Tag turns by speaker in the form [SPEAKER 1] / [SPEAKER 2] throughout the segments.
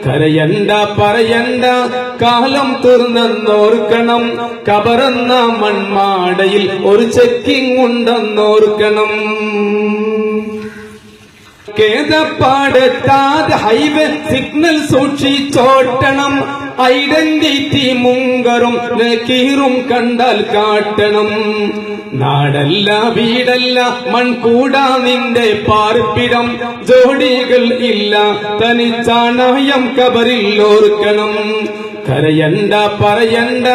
[SPEAKER 1] കരയണ്ട പറയണ്ട കാലം തീർന്നെന്നോർക്കണം. കബറെന്ന മൺമാടയിൽ ഒരു ചെക്കിംഗ് ഉണ്ടെന്നോർക്കണം. കേദപ്പാടെത്താതെ ഹൈവേ സിഗ്നൽ സൂക്ഷിച്ചോട്ടണം. ഐഡന്റിറ്റി മുങ്കറും നക്കീറും കണ്ടാൽ കാട്ടണം. നാടല്ല വീടല്ല മൺകൂടാ നിന്റെ പാർപ്പിടം. ജോഡികൾ ഇല്ല തനിച്ചാണയം കബറിൽ ഓർക്കണം. കരയണ്ട പറയണ്ട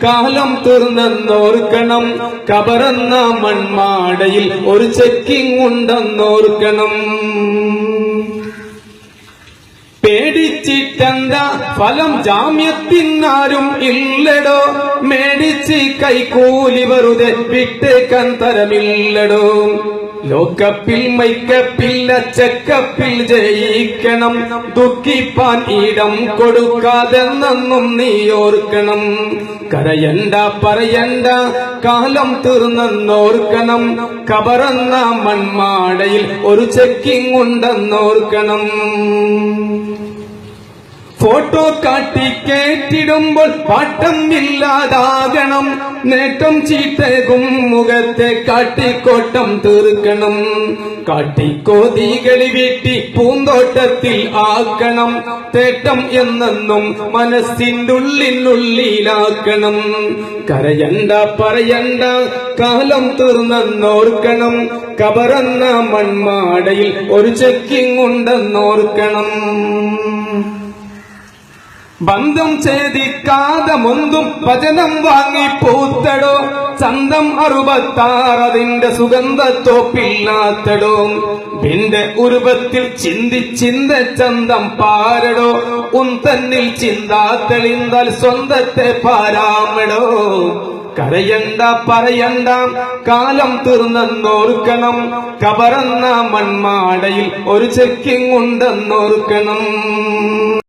[SPEAKER 1] കാലം തീർന്നെന്നോർക്കണം. കബറെന്ന മൺമാടയിൽ ഒരു ചെക്കിംഗ് ഉണ്ടെന്നോർക്കണം. പേടിച്ചിട്ടെന്താ ഫലം ജാമ്യത്തിനാരും ഇല്ലടോ. മേടിച്ച് കൈക്കൂലി വെറുതെ വിട്ടേക്കാൻ തരമില്ലടോ. ലോക്കപ്പിൽ മൈക്കപ്പില്ല ചെക്കപ്പിൽ ജയിക്കണം. ദുഃഖിപ്പാൻ ഇടം കൊടുക്കാതെന്നും നീ ഓർക്കണം. കരയണ്ട പറയണ്ട കാലം തീർന്നെന്നോർക്കണം. കബറെന്ന മൺമാടയിൽ ഒരു ചെക്കിംഗ് ഉണ്ടെന്നോർക്കണം. ഫോട്ടോ കാട്ടി കേറ്റിടുമ്പോൾ പാട്ടം ഇല്ലാതാകണം. നേട്ടം ചീട്ടകും മുഖത്തെ കാട്ടിക്കോട്ടം തീർക്കണം. കാട്ടിക്കോതികളി വീട്ടി പൂന്തോട്ടത്തിൽ ആക്കണം. തേട്ടം എന്നെന്നും മനസ്സിൻ്റെ ഉള്ളിനുള്ളിലാക്കണം. കരയണ്ട പറയണ്ട കാലം തീർന്നെന്നോർക്കണം. കബറെന്ന മൺമാടയിൽ ഒരു ചെക്കിംഗ് ഉണ്ടെന്നോർക്കണം. ബന്ധം ഛേദിക്കാതെ മുന്തും വചനം വാങ്ങി പൂത്തടോ. ചന്തം 66 അതിന്റെ സുഗന്ധത്തോപ്പില്ലാത്തടോ. ഭിന്റെ ഉരുവത്തിൽ ചിന്ത ചന്തം പാരടോ. തന്നിൽ ചിന്താത്തെളിന്താൽ സ്വന്തത്തെ പാരാമടോ. കരയണ്ട പറയണ്ട കാലം തീർന്നെന്നോർക്കണം. കബറെന്ന മൺമാടയിൽ ഒരു ചെക്കിംഗ് ഉണ്ടെന്നോർക്കണം.